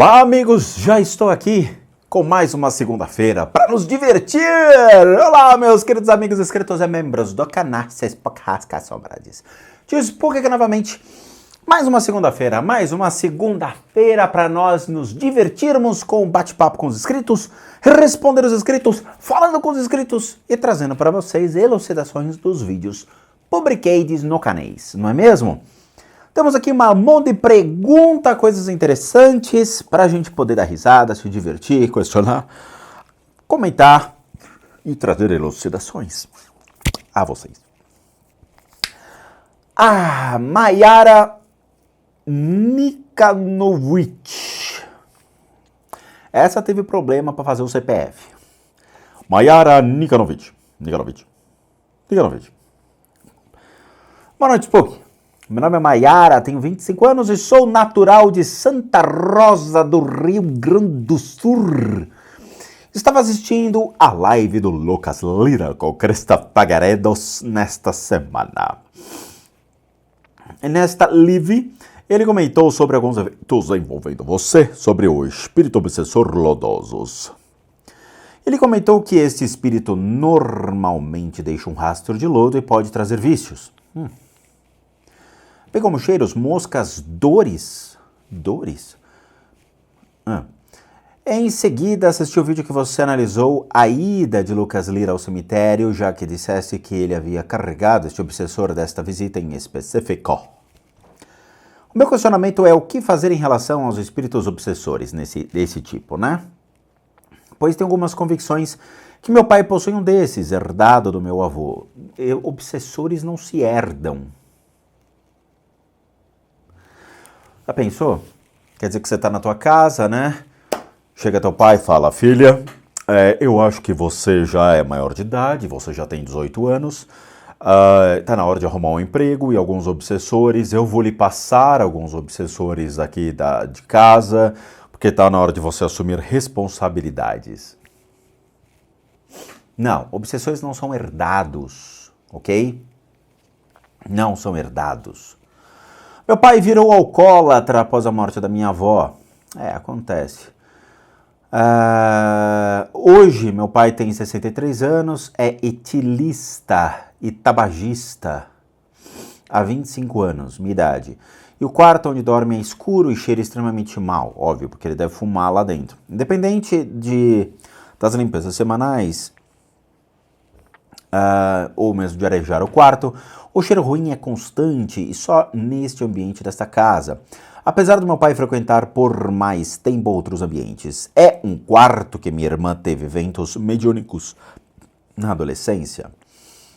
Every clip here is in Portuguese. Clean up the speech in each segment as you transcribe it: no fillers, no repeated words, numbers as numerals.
Olá, amigos! Já estou aqui com mais uma segunda-feira para nos divertir! Olá, meus queridos amigos inscritos e membros do canal Podcast Assombrados. Tio Spook aqui novamente. Mais uma segunda-feira para nós nos divertirmos com o bate-papo com os inscritos, responder os inscritos, falando com os inscritos e trazendo para vocês elucidações dos vídeos publicados no canais, não é mesmo? Temos aqui um monte de perguntas, coisas interessantes para a gente poder dar risada, se divertir, questionar, comentar e trazer elucidações a vocês. A Mayara Nikanovic. Essa teve problema para fazer o CPF. Mayara Nikanovic. Boa noite, Spook. Meu nome é Mayara, tenho 25 anos e sou natural de Santa Rosa do Rio Grande do Sul. Estava assistindo a live do Lucas Lira com Cresta Pagaredos nesta semana. Nesta live, ele comentou sobre alguns eventos envolvendo você, sobre o espírito obsessor lodosos. Ele comentou que este espírito normalmente deixa um rastro de lodo e pode trazer vícios. Bem como cheiros, moscas, dores. Em seguida, assistiu o vídeo que você analisou a ida de Lucas Lira ao cemitério, já que dissesse que ele havia carregado este obsessor desta visita em específico. O meu questionamento é o que fazer em relação aos espíritos obsessores desse tipo, né? Pois tem algumas convicções que meu pai possui um desses, herdado do meu avô. Obsessores não se herdam. Já pensou? Quer dizer que você está na tua casa, né? Chega teu pai e fala, filha, eu acho que você já é maior de idade, você já tem 18 anos, tá na hora de arrumar um emprego e alguns obsessores, eu vou lhe passar alguns obsessores aqui de casa, porque tá na hora de você assumir responsabilidades. Não, obsessores não são herdados, ok? Não são herdados. Meu pai virou alcoólatra após a morte da minha avó. Acontece. Hoje, meu pai tem 63 anos, é etilista e tabagista. Há 25 anos, minha idade. E o quarto onde dorme é escuro e cheira extremamente mal. Óbvio, porque ele deve fumar lá dentro. Independente das limpezas semanais, ou mesmo de arejar o quarto, o cheiro ruim é constante e só neste ambiente desta casa. Apesar do meu pai frequentar por mais tempo outros ambientes, é um quarto que minha irmã teve eventos mediúnicos na adolescência.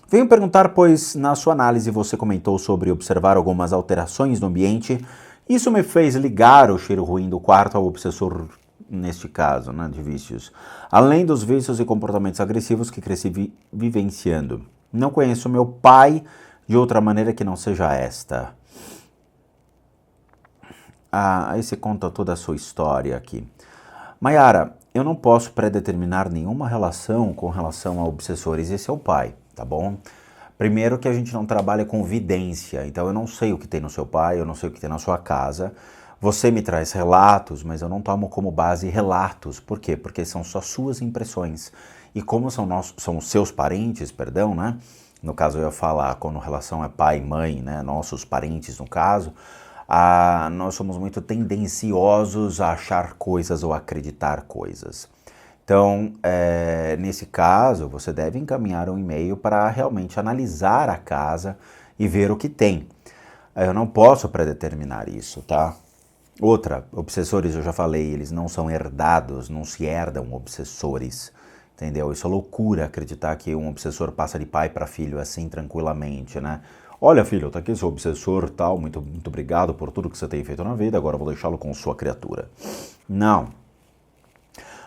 Venho perguntar, pois na sua análise você comentou sobre observar algumas alterações no ambiente. Isso me fez ligar o cheiro ruim do quarto ao obsessor, neste caso, né, de vícios. Além dos vícios e comportamentos agressivos que cresci vivenciando. Não conheço meu pai de outra maneira que não seja esta. Aí você conta toda a sua história aqui. Mayara, eu não posso predeterminar nenhuma relação com relação a obsessores. Esse é o pai, tá bom? Primeiro que a gente não trabalha com vidência, então eu não sei o que tem no seu pai, eu não sei o que tem na sua casa. Você me traz relatos, mas eu não tomo como base relatos. Por quê? Porque são só suas impressões. E como são os seus parentes, perdão, né? No caso eu ia falar quando relação é pai e mãe, né? Nossos parentes no caso, nós somos muito tendenciosos a achar coisas ou acreditar coisas. Então, nesse caso, você deve encaminhar um e-mail para realmente analisar a casa e ver o que tem. Eu não posso predeterminar isso, tá? Outra, obsessores eu já falei, eles não são herdados, não se herdam obsessores. Entendeu? Isso é loucura acreditar que um obsessor passa de pai para filho assim tranquilamente, né? Olha, filho, tá aqui seu obsessor, tal, muito obrigado por tudo que você tem feito na vida, agora eu vou deixá-lo com sua criatura. Não.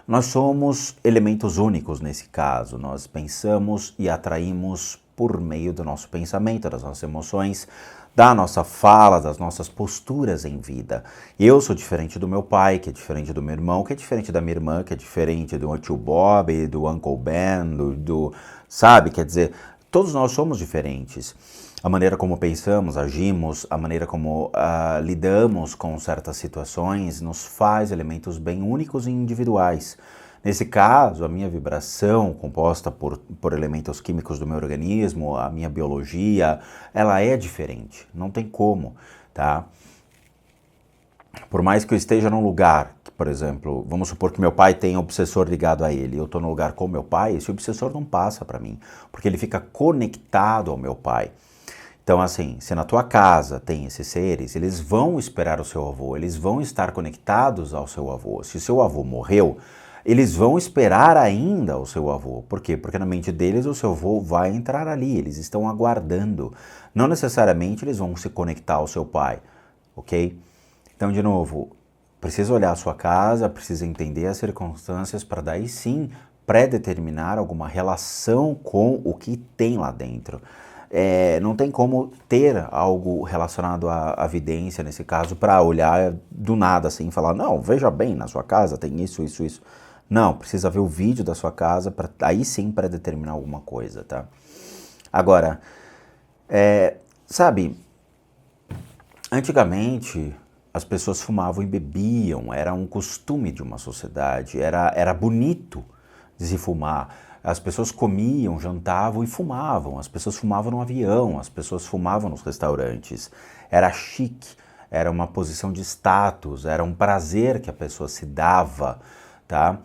Nós somos elementos únicos nesse caso. Nós pensamos e atraímos por meio do nosso pensamento, das nossas emoções, da nossa fala, das nossas posturas em vida. Eu sou diferente do meu pai, que é diferente do meu irmão, que é diferente da minha irmã, que é diferente do tio Bob, do Uncle Ben, sabe? Quer dizer, todos nós somos diferentes. A maneira como pensamos, agimos, a maneira como lidamos com certas situações nos faz elementos bem únicos e individuais. Nesse caso, a minha vibração, composta por elementos químicos do meu organismo, a minha biologia, ela é diferente, não tem como, tá? Por mais que eu esteja num lugar, que, por exemplo, vamos supor que meu pai tenha um obsessor ligado a ele, eu estou num lugar com meu pai, esse obsessor não passa para mim, porque ele fica conectado ao meu pai. Então, assim, se na tua casa tem esses seres, eles vão esperar o seu avô, eles vão estar conectados ao seu avô. Se o seu avô morreu, eles vão esperar ainda o seu avô. Por quê? Porque na mente deles o seu avô vai entrar ali, eles estão aguardando. Não necessariamente eles vão se conectar ao seu pai, ok? Então, de novo, precisa olhar a sua casa, precisa entender as circunstâncias para daí sim pré-determinar alguma relação com o que tem lá dentro. Não tem como ter algo relacionado à vidência, nesse caso, para olhar do nada assim e falar, não, veja bem, na sua casa tem isso, isso, isso. Não, precisa ver o vídeo da sua casa para aí sim pré-determinar alguma coisa, tá? Agora, sabe, antigamente as pessoas fumavam e bebiam, era um costume de uma sociedade, era bonito de se fumar. As pessoas comiam, jantavam e fumavam. As pessoas fumavam no avião, as pessoas fumavam nos restaurantes. Era chique, era uma posição de status, era um prazer que a pessoa se dava, tá?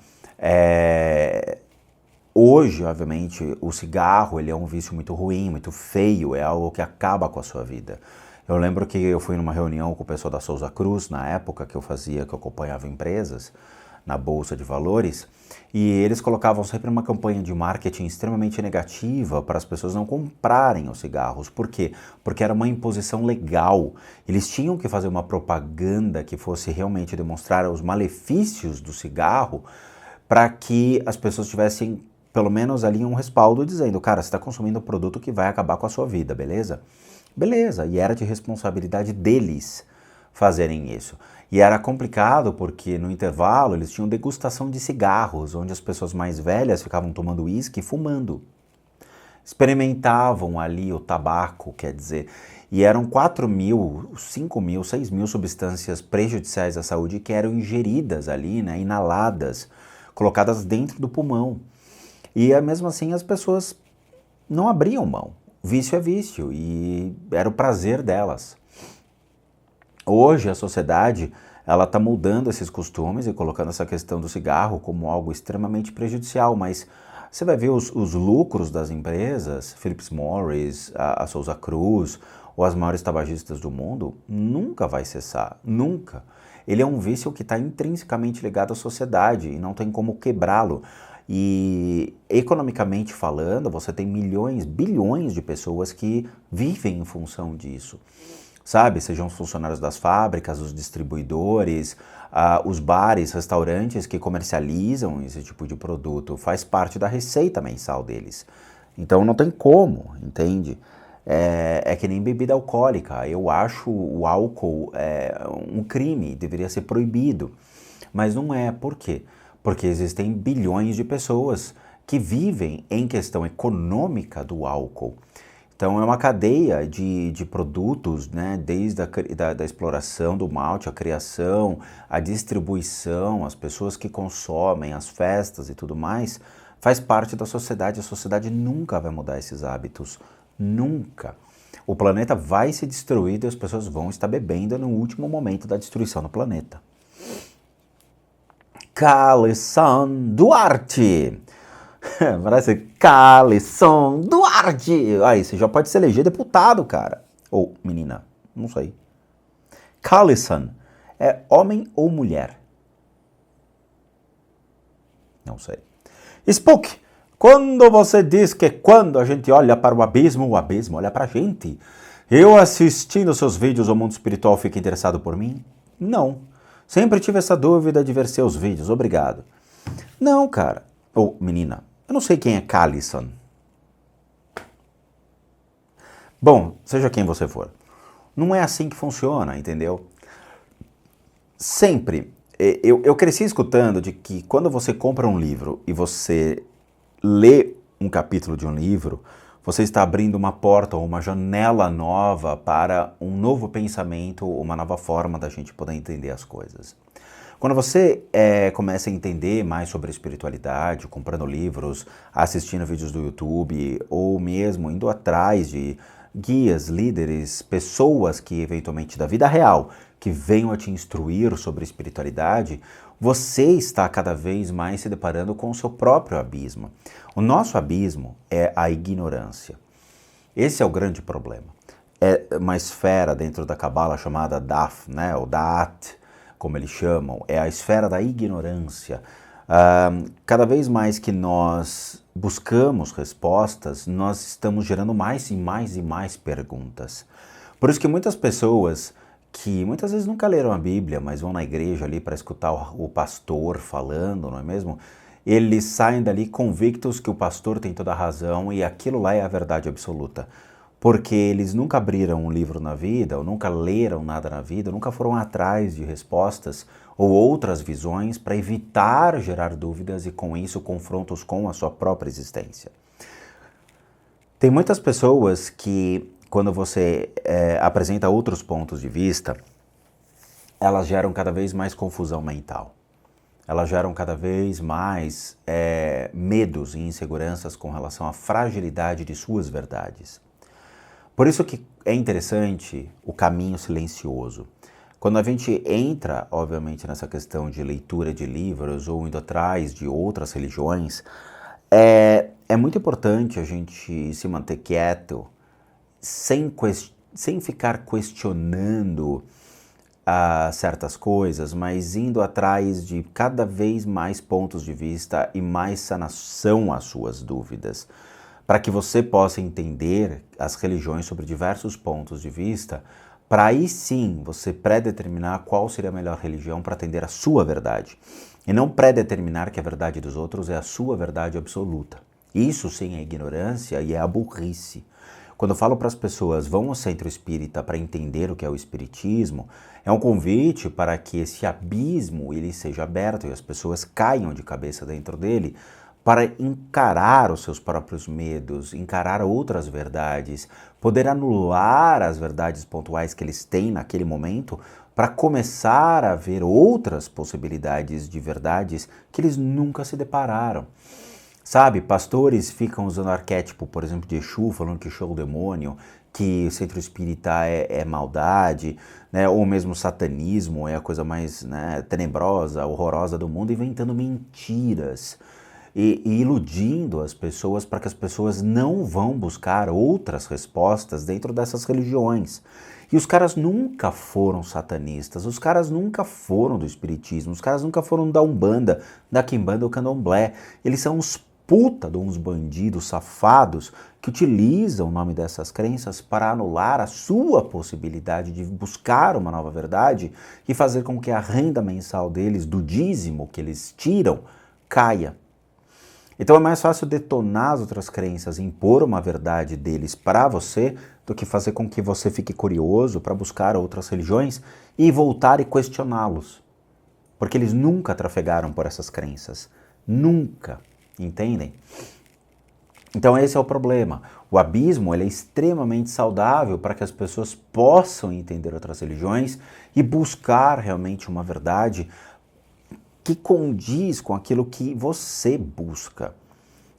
Hoje, obviamente, o cigarro ele é um vício muito ruim, muito feio, é algo que acaba com a sua vida. Eu lembro que eu fui numa reunião com o pessoal da Souza Cruz, na época que eu acompanhava empresas na Bolsa de Valores, e eles colocavam sempre uma campanha de marketing extremamente negativa para as pessoas não comprarem os cigarros. Por quê? Porque era uma imposição legal. Eles tinham que fazer uma propaganda que fosse realmente demonstrar os malefícios do cigarro para que as pessoas tivessem pelo menos ali um respaldo dizendo, cara, você está consumindo um produto que vai acabar com a sua vida, beleza? Beleza, e era de responsabilidade deles fazerem isso. E era complicado porque no intervalo eles tinham degustação de cigarros, onde as pessoas mais velhas ficavam tomando uísque e fumando. Experimentavam ali o tabaco, quer dizer, e eram 4.000, 5.000, 6.000 substâncias prejudiciais à saúde que eram ingeridas ali, né, inaladas, colocadas dentro do pulmão. E mesmo assim as pessoas não abriam mão. Vício é vício e era o prazer delas. Hoje a sociedade ela está mudando esses costumes e colocando essa questão do cigarro como algo extremamente prejudicial, mas você vai ver os lucros das empresas, Philip Morris, a Souza Cruz, ou as maiores tabagistas do mundo, nunca vai cessar, nunca. Ele é um vício que está intrinsecamente ligado à sociedade e não tem como quebrá-lo. E economicamente falando, você tem milhões, bilhões de pessoas que vivem em função disso. Sabe, sejam os funcionários das fábricas, os distribuidores, os bares, restaurantes que comercializam esse tipo de produto, faz parte da receita mensal deles. Então não tem como, entende? É que nem bebida alcoólica. Eu acho o álcool um crime, deveria ser proibido. Mas não é. Por quê? Porque existem bilhões de pessoas que vivem em questão econômica do álcool. Então é uma cadeia de produtos, né, desde da exploração do malte, a criação, a distribuição, as pessoas que consomem, as festas e tudo mais, faz parte da sociedade. A sociedade nunca vai mudar esses hábitos, nunca. O planeta vai se destruir e as pessoas vão estar bebendo no último momento da destruição do planeta. Calisson Duarte. Parece Calisson Duarte. Aí, você já pode se eleger deputado, cara. Ou menina, não sei. Calisson é homem ou mulher? Não sei. Spook, quando você diz que quando a gente olha para o abismo olha para a gente. Eu assistindo seus vídeos, o mundo espiritual fica interessado por mim? Não. Sempre tive essa dúvida de ver seus vídeos, obrigado. Não, cara. Ou menina, eu não sei quem é Calisson. Bom, seja quem você for. Não é assim que funciona, entendeu? Sempre. Eu cresci escutando de que quando você compra um livro e você lê um capítulo de um livro, você está abrindo uma porta ou uma janela nova para um novo pensamento, uma nova forma da gente poder entender as coisas. Quando você começa a entender mais sobre espiritualidade, comprando livros, assistindo vídeos do YouTube, ou mesmo indo atrás de guias, líderes, pessoas que eventualmente da vida real, que venham a te instruir sobre espiritualidade, você está cada vez mais se deparando com o seu próprio abismo. O nosso abismo é a ignorância. Esse é o grande problema. É uma esfera dentro da Cabala chamada Daf, né, ou Da'at, como eles chamam, é a esfera da ignorância. Cada vez mais que nós buscamos respostas, nós estamos gerando mais e mais e mais perguntas. Por isso que muitas pessoas que muitas vezes nunca leram a Bíblia, mas vão na igreja ali para escutar o pastor falando, não é mesmo? Eles saem dali convictos que o pastor tem toda a razão e aquilo lá é a verdade absoluta. Porque eles nunca abriram um livro na vida, ou nunca leram nada na vida, ou nunca foram atrás de respostas ou outras visões para evitar gerar dúvidas e com isso confrontos com a sua própria existência. Tem muitas pessoas que, quando você apresenta outros pontos de vista, elas geram cada vez mais confusão mental. Elas geram cada vez mais medos e inseguranças com relação à fragilidade de suas verdades. Por isso que é interessante o caminho silencioso. Quando a gente entra, obviamente, nessa questão de leitura de livros ou indo atrás de outras religiões, é muito importante a gente se manter quieto, sem ficar questionando certas coisas, mas indo atrás de cada vez mais pontos de vista e mais sanação às suas dúvidas, para que você possa entender as religiões sobre diversos pontos de vista, para aí sim você pré-determinar qual seria a melhor religião para atender a sua verdade, e não pré-determinar que a verdade dos outros é a sua verdade absoluta. Isso sim é ignorância e é a burrice. Quando eu falo para as pessoas, vão ao centro espírita para entender o que é o espiritismo, é um convite para que esse abismo ele seja aberto e as pessoas caiam de cabeça dentro dele, para encarar os seus próprios medos, encarar outras verdades, poder anular as verdades pontuais que eles têm naquele momento, para começar a ver outras possibilidades de verdades que eles nunca se depararam. Sabe, pastores ficam usando arquétipo, por exemplo, de Exu, falando que Exu é o demônio, que o centro espírita é maldade, né, ou mesmo satanismo é a coisa mais, né, tenebrosa, horrorosa do mundo, inventando mentiras. E iludindo as pessoas para que as pessoas não vão buscar outras respostas dentro dessas religiões. E os caras nunca foram satanistas, os caras nunca foram do espiritismo, os caras nunca foram da Umbanda, da Quimbanda ou Candomblé. Eles são uns puta de uns bandidos safados que utilizam o nome dessas crenças para anular a sua possibilidade de buscar uma nova verdade e fazer com que a renda mensal deles, do dízimo que eles tiram, caia. Então é mais fácil detonar as outras crenças e impor uma verdade deles para você do que fazer com que você fique curioso para buscar outras religiões e voltar e questioná-los. Porque eles nunca trafegaram por essas crenças. Nunca. Entendem? Então esse é o problema. O abismo ele é extremamente saudável para que as pessoas possam entender outras religiões e buscar realmente uma verdade que condiz com aquilo que você busca,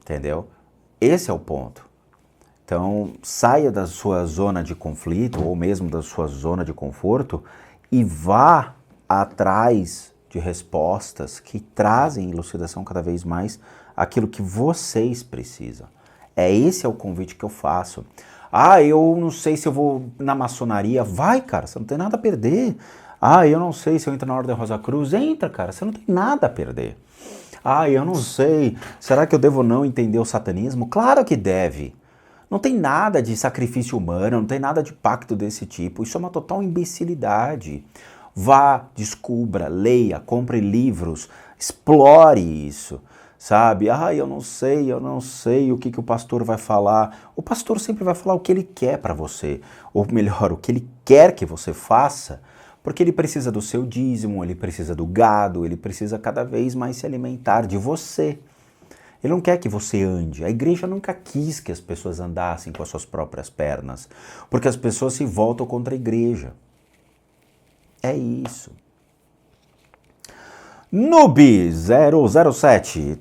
entendeu? Esse é o ponto. Então, saia da sua zona de conflito ou mesmo da sua zona de conforto e vá atrás de respostas que trazem elucidação cada vez mais aquilo que vocês precisam. Esse é o convite que eu faço. Eu não sei se eu vou na maçonaria. Vai, cara, você não tem nada a perder. Eu não sei se eu entro na Ordem Rosa Cruz. Entra, cara, você não tem nada a perder. Eu não sei, será que eu devo não entender o satanismo? Claro que deve. Não tem nada de sacrifício humano, não tem nada de pacto desse tipo. Isso é uma total imbecilidade. Vá, descubra, leia, compre livros, explore isso. Sabe? Eu não sei o que o pastor vai falar. O pastor sempre vai falar o que ele quer para você. Ou melhor, o que ele quer que você faça. Porque ele precisa do seu dízimo, ele precisa do gado, ele precisa cada vez mais se alimentar de você. Ele não quer que você ande. A igreja nunca quis que as pessoas andassem com as suas próprias pernas, porque as pessoas se voltam contra a igreja. É isso. Noob 007.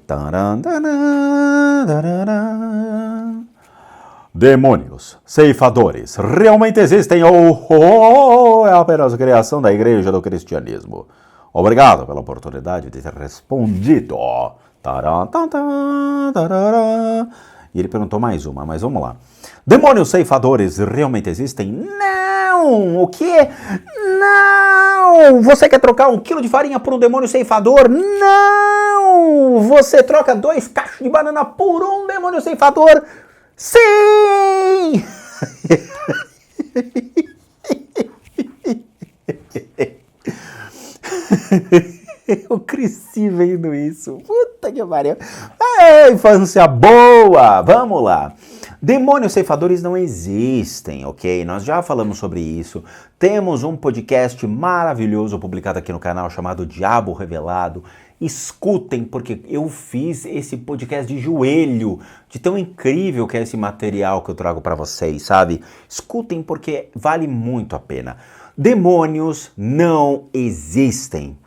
Demônios, ceifadores, realmente existem ou é apenas criação da igreja do cristianismo? Obrigado pela oportunidade de ter respondido. E ele perguntou mais uma, mas vamos lá. Demônios ceifadores realmente existem? Não! O quê? Não! Você quer trocar 1 quilo de farinha por um demônio ceifador? Não! Você troca 2 cachos de banana por um demônio ceifador? Sim! Eu cresci vendo isso. Puta que pariu. Infância boa! Vamos lá. Demônios ceifadores não existem, ok? Nós já falamos sobre isso. Temos um podcast maravilhoso publicado aqui no canal chamado Diabo Revelado. Escutem, porque eu fiz esse podcast de joelho, de tão incrível que é esse material que eu trago para vocês, sabe? Escutem, porque vale muito a pena. Demônios não existem.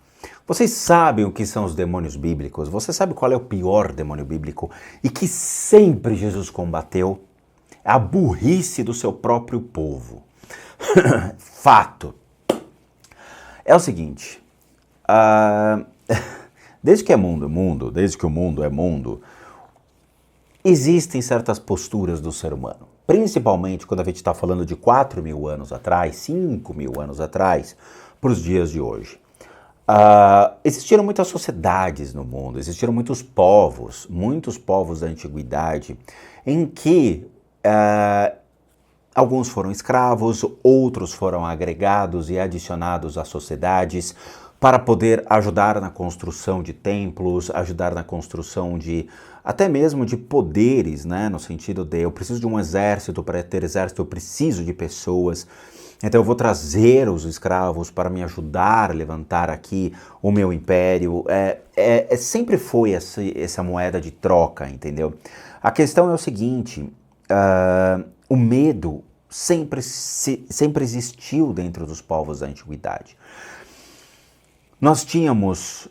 Vocês sabem o que são os demônios bíblicos? Você sabe qual é o pior demônio bíblico? E que sempre Jesus combateu? A burrice do seu próprio povo. Fato. É o seguinte, desde que é mundo, desde que o mundo é mundo, existem certas posturas do ser humano. Principalmente quando a gente está falando de 4.000 anos atrás, 5.000 anos atrás, para os dias de hoje. Existiram muitas sociedades no mundo, existiram muitos povos da antiguidade, em que alguns foram escravos, outros foram agregados e adicionados às sociedades para poder ajudar na construção de templos, ajudar na construção de, até mesmo de poderes, né? No sentido de, eu preciso de um exército, para ter exército eu preciso de pessoas. Então eu vou trazer os escravos para me ajudar a levantar aqui o meu império. Sempre foi essa moeda de troca, entendeu? A questão é o seguinte, o medo sempre existiu dentro dos povos da antiguidade. Nós tínhamos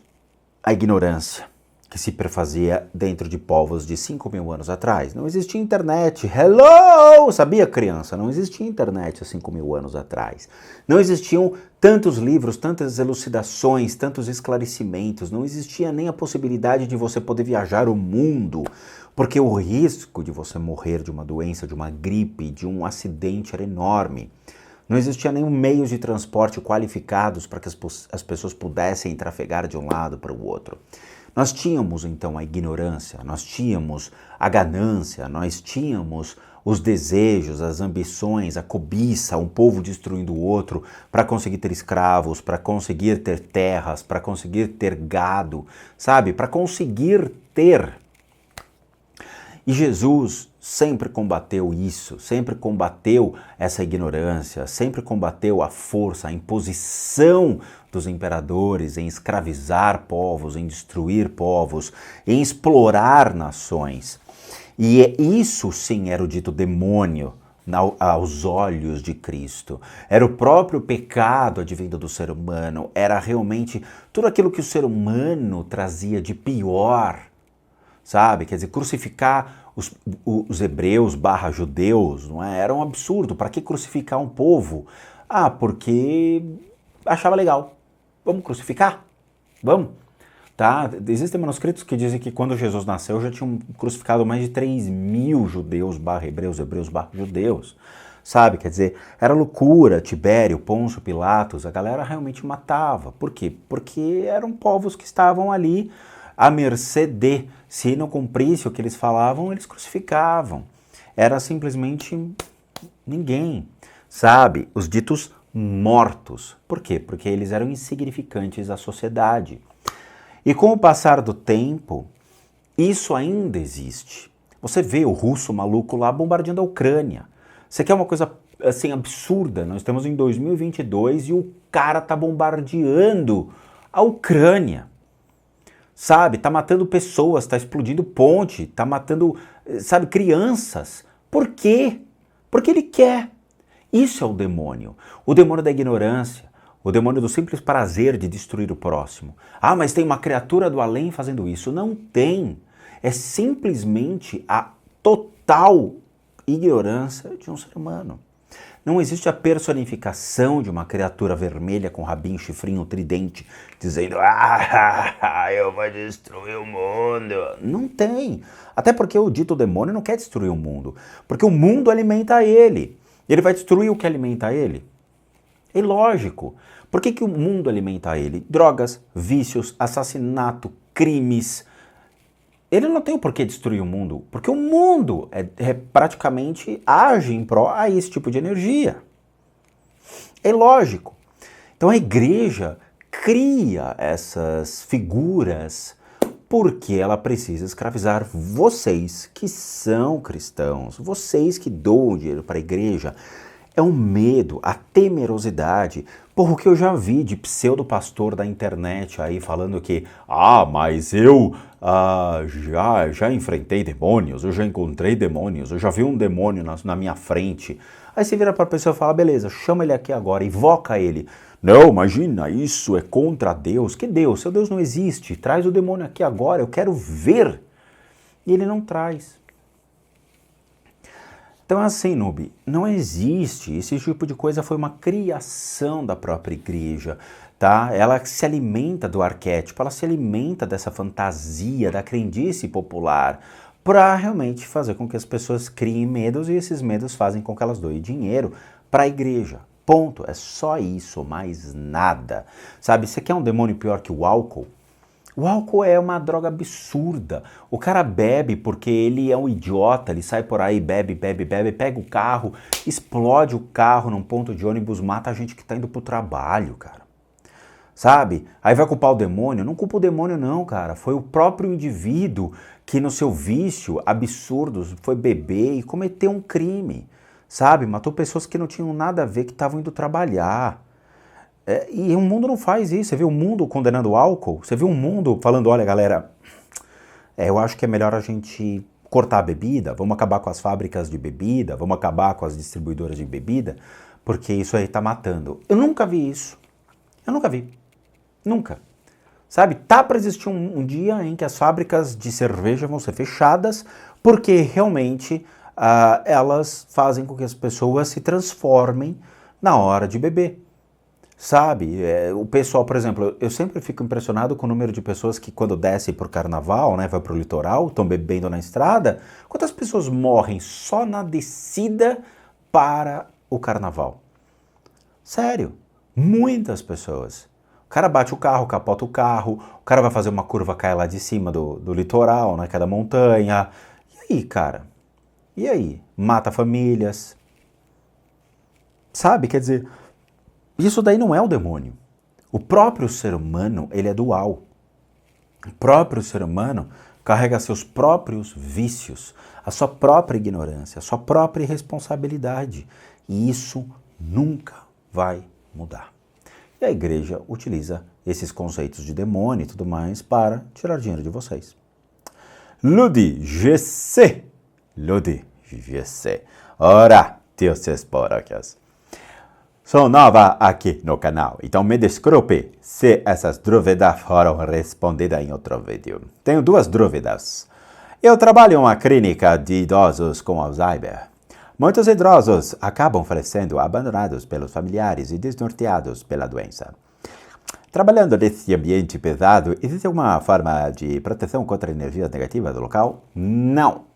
a ignorância que se perfazia dentro de povos de 5.000 anos atrás. Não existia internet. Hello! Sabia, criança? Não existia internet há 5.000 anos atrás. Não existiam tantos livros, tantas elucidações, tantos esclarecimentos. Não existia nem a possibilidade de você poder viajar o mundo, porque o risco de você morrer de uma doença, de uma gripe, de um acidente era enorme. Não existia nenhum meio de transporte qualificados para que as pessoas pudessem trafegar de um lado para o outro. Nós tínhamos então a ignorância, nós tínhamos a ganância, nós tínhamos os desejos, as ambições, a cobiça, um povo destruindo o outro para conseguir ter escravos, para conseguir ter terras, para conseguir ter gado, sabe? Para conseguir ter. E Jesus sempre combateu isso, sempre combateu essa ignorância, sempre combateu a força, a imposição dos imperadores em escravizar povos, em destruir povos, em explorar nações. E isso sim era o dito demônio aos olhos de Cristo. Era o próprio pecado advindo do ser humano, era realmente tudo aquilo que o ser humano trazia de pior, sabe? Quer dizer, crucificar os hebreus / judeus, não é? Era um absurdo. Para que crucificar um povo? Porque achava legal. Vamos crucificar? Vamos. Tá? Existem manuscritos que dizem que quando Jesus nasceu já tinham crucificado mais de 3.000 judeus / hebreus / judeus. Sabe? Quer dizer, era loucura. Tibério, Pôncio, Pilatos, a galera realmente matava. Por quê? Porque eram povos que estavam ali à mercê de, se não cumprisse o que eles falavam, eles crucificavam. Era simplesmente ninguém, sabe? Os ditos mortos. Por quê? Porque eles eram insignificantes à sociedade. E com o passar do tempo, isso ainda existe. Você vê o russo maluco lá bombardeando a Ucrânia. Você quer uma coisa assim absurda? Nós estamos em 2022 e o cara tá bombardeando a Ucrânia. sabe? Tá matando pessoas, tá explodindo ponte, tá matando, sabe, crianças. Por quê? Porque ele quer. Isso é o demônio. O demônio da ignorância, o demônio do simples prazer de destruir o próximo. Ah, mas tem uma criatura do além fazendo isso. Não tem. É simplesmente a total ignorância de um ser humano. Não existe a personificação de uma criatura vermelha com rabinho, chifrinho, tridente, dizendo, eu vou destruir o mundo. Não tem. Até porque o dito demônio não quer destruir o mundo. Porque o mundo alimenta ele. Ele vai destruir o que alimenta ele? É lógico. Por que o mundo alimenta ele? Drogas, vícios, assassinato, crimes. Ele não tem o porquê destruir o mundo, porque o mundo praticamente age em prol a esse tipo de energia. É lógico. Então a igreja cria essas figuras porque ela precisa escravizar vocês que são cristãos, vocês que doam dinheiro para a igreja. É o medo, a temerosidade, por o que eu já vi de pseudo-pastor da internet aí falando que, mas eu já enfrentei demônios, eu já encontrei demônios, eu já vi um demônio na minha frente. Aí você vira para a pessoa e fala, beleza, chama ele aqui agora, invoca ele. Não, imagina, isso é contra Deus. Que Deus? Seu Deus não existe. Traz o demônio aqui agora, eu quero ver. E ele não traz. Então assim, Noob, não existe, esse tipo de coisa foi uma criação da própria igreja, tá? Ela se alimenta do arquétipo, ela se alimenta dessa fantasia, da crendice popular, para realmente fazer com que as pessoas criem medos e esses medos fazem com que elas doem dinheiro para a igreja. Ponto, é só isso, mais nada. Sabe, você quer um demônio pior que o álcool? O álcool é uma droga absurda. O cara bebe porque ele é um idiota, ele sai por aí, bebe, pega o carro, explode o carro num ponto de ônibus, mata a gente que tá indo pro trabalho, cara. Sabe? Aí vai culpar o demônio? Não culpa o demônio não, cara. Foi o próprio indivíduo que no seu vício absurdo foi beber e cometeu um crime, sabe? Matou pessoas que não tinham nada a ver, que estavam indo trabalhar. E o mundo não faz isso. Você vê o mundo condenando o álcool? Você vê o mundo falando, olha galera, eu acho que é melhor a gente cortar a bebida, vamos acabar com as fábricas de bebida, vamos acabar com as distribuidoras de bebida, porque isso aí tá matando. Eu nunca vi isso. Eu nunca vi. Nunca. Sabe, tá para existir um dia em que as fábricas de cerveja vão ser fechadas, porque realmente elas fazem com que as pessoas se transformem na hora de beber. Sabe, o pessoal, por exemplo, eu sempre fico impressionado com o número de pessoas que quando desce pro carnaval, né, vai pro litoral, estão bebendo na estrada. Quantas pessoas morrem só na descida para o carnaval? Sério, muitas pessoas. O cara bate o carro, capota o carro, o cara vai fazer uma curva, cai lá de cima do litoral, né, que é da montanha. E aí, cara? E aí? Mata famílias. Sabe, quer dizer... Isso daí não é o demônio. O próprio ser humano, ele é dual. O próprio ser humano carrega seus próprios vícios, a sua própria ignorância, a sua própria irresponsabilidade. E isso nunca vai mudar. E a igreja utiliza esses conceitos de demônio e tudo mais para tirar dinheiro de vocês. Ludi, je sais. Ludi, je sais. Ora, Deus esporacas. Sou nova aqui no canal, então me desculpe se essas dúvidas foram respondidas em outro vídeo. Tenho duas dúvidas. Eu trabalho em uma clínica de idosos com Alzheimer. Muitos idosos acabam falecendo abandonados pelos familiares e desnorteados pela doença. Trabalhando nesse ambiente pesado, existe alguma forma de proteção contra energias negativas do local? Não.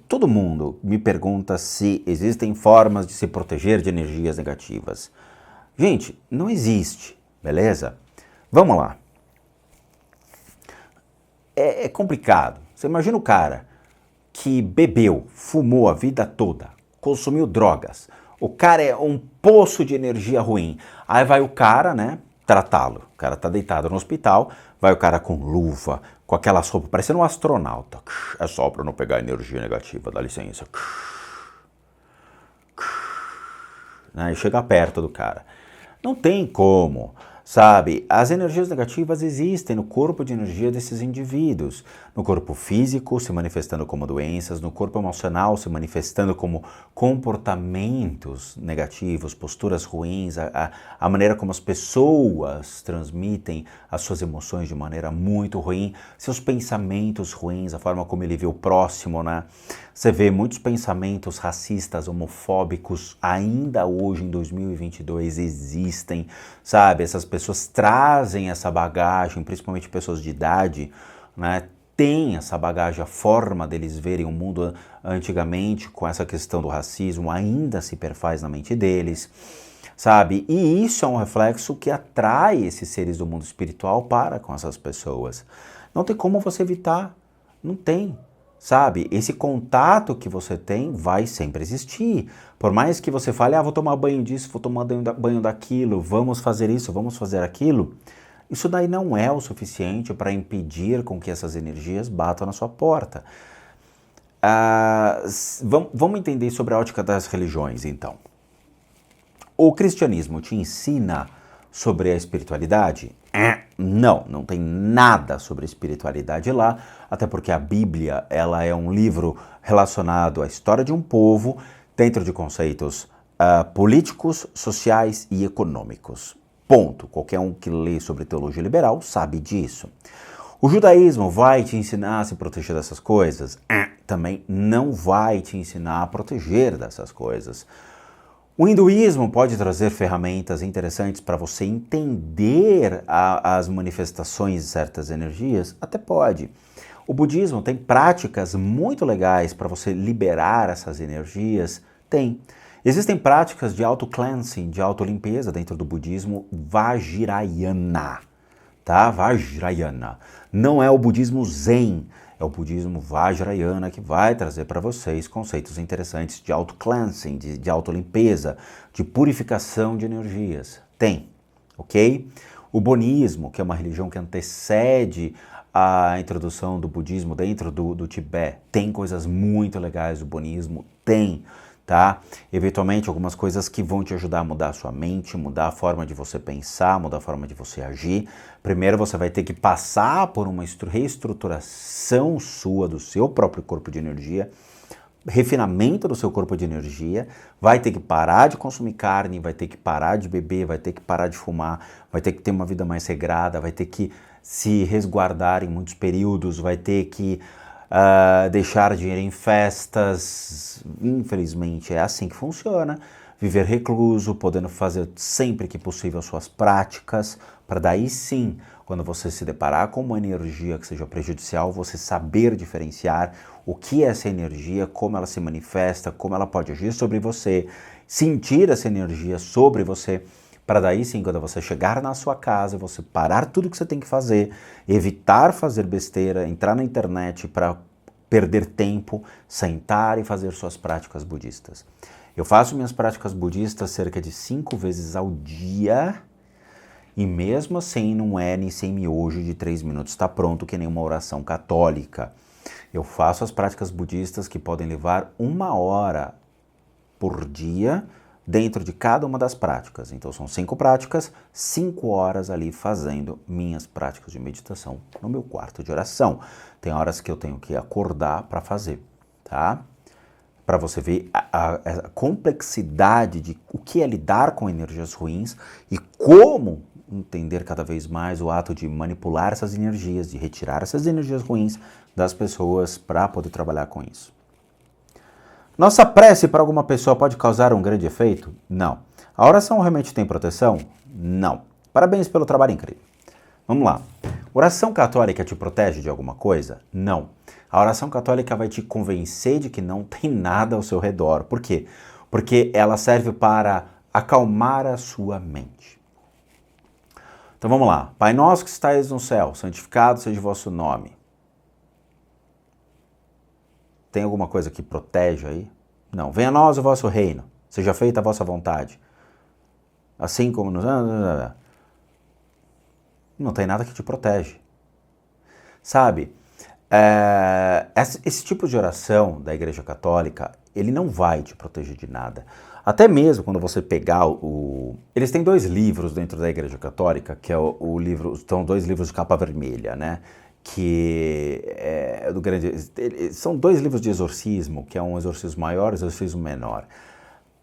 Todo mundo me pergunta se existem formas de se proteger de energias negativas. Gente, não existe, beleza? Vamos lá. É complicado. Você imagina o cara que bebeu, fumou a vida toda, consumiu drogas. O cara é um poço de energia ruim. Aí vai o cara, né, tratá-lo. O cara tá deitado no hospital, vai o cara com luva, com aquela roupa, parecendo um astronauta. É só para não pegar energia negativa, dá licença. E chega perto do cara. Não tem como, sabe? As energias negativas existem no corpo de energia desses indivíduos, no corpo físico se manifestando como doenças, no corpo emocional se manifestando como comportamentos negativos, posturas ruins, a maneira como as pessoas transmitem as suas emoções de maneira muito ruim, seus pensamentos ruins, a forma como ele vê o próximo, né? Você vê muitos pensamentos racistas, homofóbicos, ainda hoje em 2022 existem, sabe? Essas pessoas trazem essa bagagem, principalmente pessoas de idade, né? Tem essa bagagem, a forma deles verem o mundo antigamente com essa questão do racismo ainda se perfaz na mente deles, sabe? E isso é um reflexo que atrai esses seres do mundo espiritual para com essas pessoas. Não tem como você evitar, não tem. Sabe, esse contato que você tem vai sempre existir. Por mais que você fale, vou tomar banho disso, vou tomar banho daquilo, vamos fazer isso, vamos fazer aquilo, isso daí não é o suficiente para impedir com que essas energias batam na sua porta. Vamos entender sobre a ótica das religiões, então. O cristianismo te ensina sobre a espiritualidade? Não, não tem nada sobre espiritualidade lá, até porque a Bíblia ela é um livro relacionado à história de um povo dentro de conceitos políticos, sociais e econômicos. Ponto. Qualquer um que lê sobre teologia liberal sabe disso. O judaísmo vai te ensinar a se proteger dessas coisas? Também não vai te ensinar a proteger dessas coisas. O hinduísmo pode trazer ferramentas interessantes para você entender as manifestações de certas energias? Até pode. O budismo tem práticas muito legais para você liberar essas energias? Tem. Existem práticas de auto-cleansing, de auto-limpeza dentro do budismo Vajrayana. Tá? Vajrayana. Não é o budismo Zen. É o budismo Vajrayana que vai trazer para vocês conceitos interessantes de auto-cleansing, de auto-limpeza, de purificação de energias. Tem, ok? O bonismo, que é uma religião que antecede a introdução do budismo dentro do Tibete, tem coisas muito legais. O bonismo tem, tá? Eventualmente algumas coisas que vão te ajudar a mudar a sua mente, mudar a forma de você pensar, mudar a forma de você agir. Primeiro você vai ter que passar por uma reestruturação sua do seu próprio corpo de energia, refinamento do seu corpo de energia, vai ter que parar de consumir carne, vai ter que parar de beber, vai ter que parar de fumar, vai ter que ter uma vida mais regrada, vai ter que se resguardar em muitos períodos, vai ter que deixar de ir em festas. Infelizmente é assim que funciona. Viver recluso, podendo fazer sempre que possível suas práticas, para daí sim, quando você se deparar com uma energia que seja prejudicial, você saber diferenciar o que é essa energia, como ela se manifesta, como ela pode agir sobre você, sentir essa energia sobre você, para daí sim, quando você chegar na sua casa, você parar tudo que você tem que fazer, evitar fazer besteira, entrar na internet para perder tempo, sentar e fazer suas práticas budistas. Eu faço minhas práticas budistas cerca de 5 vezes ao dia e mesmo assim não é nem sem miojo de 3 minutos, está pronto que nem uma oração católica. Eu faço as práticas budistas que podem levar 1 hora por dia dentro de cada uma das práticas. Então são 5 práticas, 5 horas ali fazendo minhas práticas de meditação no meu quarto de oração. Tem horas que eu tenho que acordar para fazer, tá? Para você ver a complexidade de o que é lidar com energias ruins e como entender cada vez mais o ato de manipular essas energias, de retirar essas energias ruins das pessoas para poder trabalhar com isso. Nossa prece para alguma pessoa pode causar um grande efeito? Não. A oração realmente tem proteção? Não. Parabéns pelo trabalho incrível. Vamos lá. Oração católica te protege de alguma coisa? Não. A oração católica vai te convencer de que não tem nada ao seu redor. Por quê? Porque ela serve para acalmar a sua mente. Então vamos lá. Pai nosso que estais no céu, santificado seja o vosso nome. Tem alguma coisa que protege aí? Não. Venha a nós o vosso reino. Seja feita a vossa vontade. Assim como nos... Não tem nada que te protege. Sabe? Esse tipo de oração da Igreja Católica, ele não vai te proteger de nada. Até mesmo quando você pegar Eles têm dois livros dentro da Igreja Católica, que é o livro... São dois livros de capa vermelha, né? Que é do grande... São dois livros de exorcismo, que é um exorcismo maior e um exorcismo menor.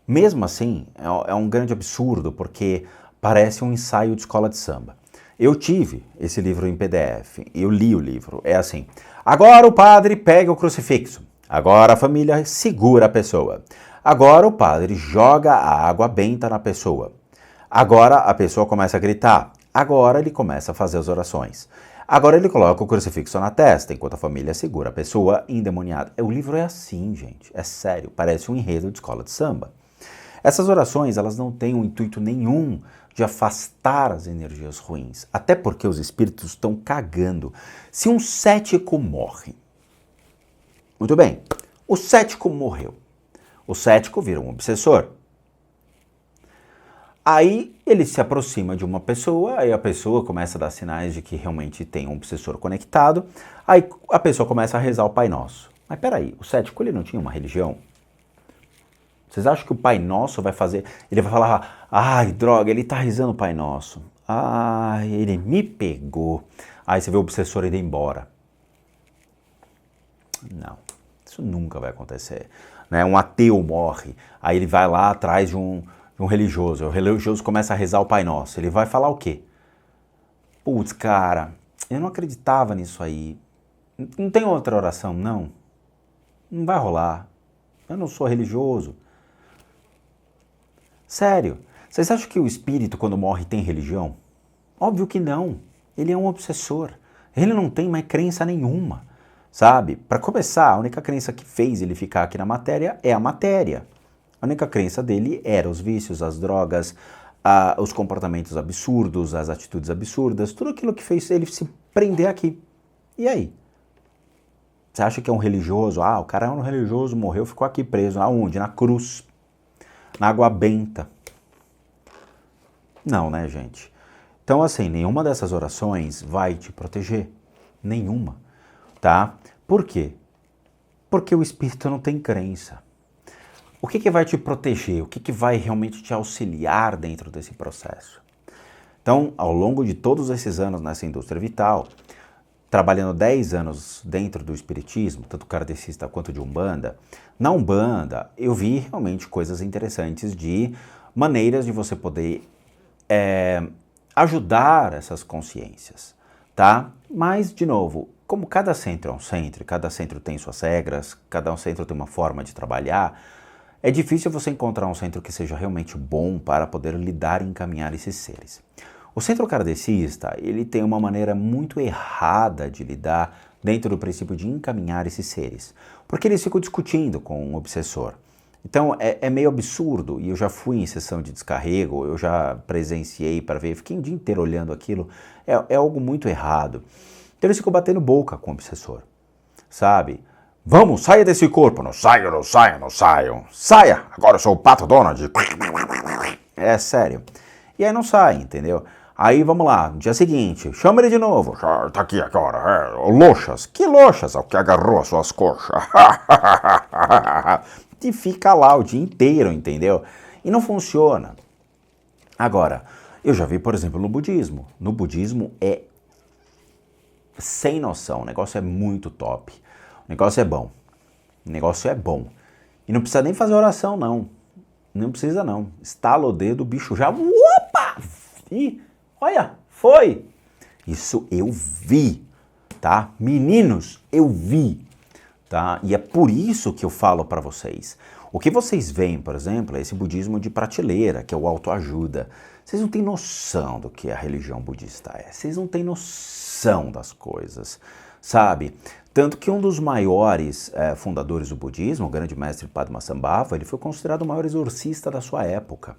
Mesmo assim, é um grande absurdo, porque parece um ensaio de escola de samba. Eu tive esse livro em PDF, eu li o livro, é assim: agora o padre pega o crucifixo, agora a família segura a pessoa, agora o padre joga a água benta na pessoa, agora a pessoa começa a gritar, agora ele começa a fazer as orações, agora ele coloca o crucifixo na testa, enquanto a família segura a pessoa endemoniada. O livro é assim, gente, é sério, parece um enredo de escola de samba. Essas orações, elas não têm um intuito nenhum de afastar as energias ruins, até porque os espíritos estão cagando. Se um cético morre, muito bem, o cético morreu, o cético vira um obsessor. Aí ele se aproxima de uma pessoa, aí a pessoa começa a dar sinais de que realmente tem um obsessor conectado, aí a pessoa começa a rezar o Pai Nosso. Mas peraí, o cético ele não tinha uma religião? Vocês acham que o Pai Nosso vai fazer... Ele vai falar, ai, droga, ele tá rezando o Pai Nosso. Ai, ele me pegou. Aí você vê o obsessor ir embora. Não, isso nunca vai acontecer. Né? Um ateu morre, aí ele vai lá atrás de um religioso. O religioso começa a rezar o Pai Nosso. Ele vai falar o quê? Putz, cara, eu não acreditava nisso aí. Não tem outra oração, não. Não vai rolar. Eu não sou religioso. Sério, vocês acham que o espírito, quando morre, tem religião? Óbvio que não. Ele é um obsessor. Ele não tem mais crença nenhuma, sabe? Para começar, a única crença que fez ele ficar aqui na matéria é a matéria. A única crença dele era os vícios, as drogas, os comportamentos absurdos, as atitudes absurdas, tudo aquilo que fez ele se prender aqui. E aí? Você acha que é um religioso? Ah, o cara é um religioso, morreu, ficou aqui preso. Aonde? Na cruz. Na água benta. Não, né, gente? Então, assim, nenhuma dessas orações vai te proteger. Nenhuma, tá? Por quê? Porque o espírito não tem crença. O que vai te proteger? O que vai realmente te auxiliar dentro desse processo? Então, ao longo de todos esses anos nessa indústria vital, trabalhando 10 anos dentro do espiritismo, tanto kardecista quanto de Umbanda, na Umbanda eu vi realmente coisas interessantes de maneiras de você poder ajudar essas consciências, tá? Mas, de novo, como cada centro é um centro, cada centro tem suas regras, cada centro tem uma forma de trabalhar, é difícil você encontrar um centro que seja realmente bom para poder lidar e encaminhar esses seres. O centro kardecista, ele tem uma maneira muito errada de lidar dentro do princípio de encaminhar esses seres, porque eles ficam discutindo com um obsessor. Então é meio absurdo, e eu já fui em sessão de descarrego, eu já presenciei para ver, fiquei um dia inteiro olhando aquilo, é algo muito errado. Então eles ficam batendo boca com o obsessor, sabe? Vamos, saia desse corpo. Não saio, não saio, não saio. Saia, agora eu sou o Pato Donald. É sério. E aí não sai, entendeu? Aí vamos lá, no dia seguinte, chama ele de novo. Tá aqui agora, Loxas. Que Loxas? É o que agarrou as suas coxas. E fica lá o dia inteiro, entendeu? E não funciona. Agora, eu já vi, por exemplo, no budismo. No budismo é sem noção, o negócio é muito top. O negócio é bom. O negócio é bom. E não precisa nem fazer oração, não. Não precisa, não. Estala o dedo, o bicho já... Opa! E olha, foi! Isso eu vi, tá? Meninos, eu vi, tá? E é por isso que eu falo para vocês. O que vocês veem, por exemplo, é esse budismo de prateleira, que é o autoajuda. Vocês não têm noção do que a religião budista é. Vocês não têm noção das coisas, sabe? Tanto que um dos maiores fundadores do budismo, o grande mestre Padmasambhava, ele foi considerado o maior exorcista da sua época.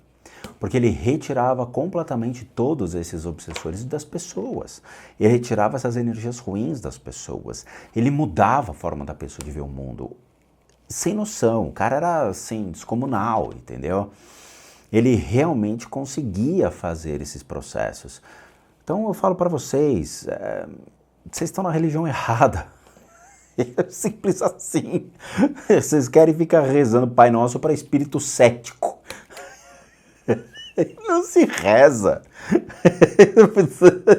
Porque ele retirava completamente todos esses obsessores das pessoas. Ele retirava essas energias ruins das pessoas. Ele mudava a forma da pessoa de ver o mundo. Sem noção, o cara era assim, descomunal, entendeu? Ele realmente conseguia fazer esses processos. Então eu falo para vocês, vocês estão na religião errada. É simples assim. Vocês querem ficar rezando Pai Nosso para espírito cético. Não se reza.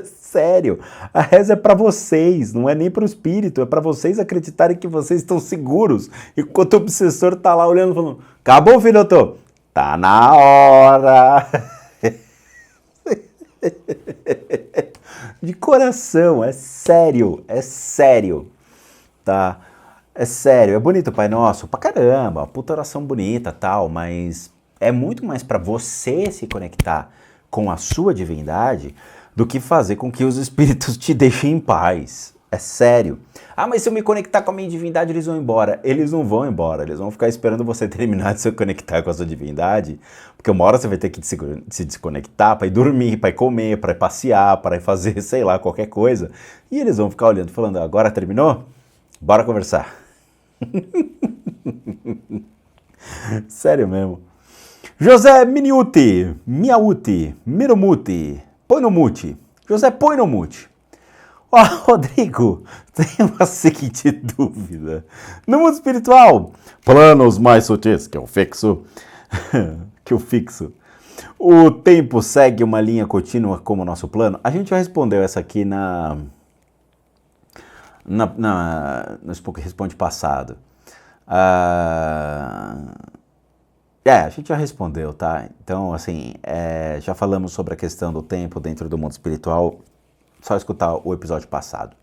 Sério, a reza é para vocês, não é nem para o espírito, é para vocês acreditarem que vocês estão seguros. Enquanto o obsessor tá lá olhando e falando, acabou, filhoto? Tá na hora. De coração, é sério, tá? É sério, é bonito o Pai Nosso, pra caramba, puta oração bonita, tal, mas é muito mais pra você se conectar com a sua divindade do que fazer com que os espíritos te deixem em paz. É sério. Ah, mas se eu me conectar com a minha divindade, eles vão embora. Eles não vão embora, eles vão ficar esperando você terminar de se conectar com a sua divindade, porque uma hora você vai ter que se desconectar para ir dormir, para ir comer, para ir passear, para ir fazer, sei lá, qualquer coisa. E eles vão ficar olhando, falando, agora terminou? Bora conversar. Sério mesmo. José Miniuti, Miauti, Mirumuti, põe no mute. José, põe no mute. Ó, Rodrigo, tem uma seguinte dúvida. No mundo espiritual, planos mais sutis que o fixo, o tempo segue uma linha contínua como o nosso plano? A gente já respondeu essa aqui no Spook Responde passado. A gente já respondeu, tá? Então, assim, já falamos sobre a questão do tempo dentro do mundo espiritual. Só escutar o episódio passado.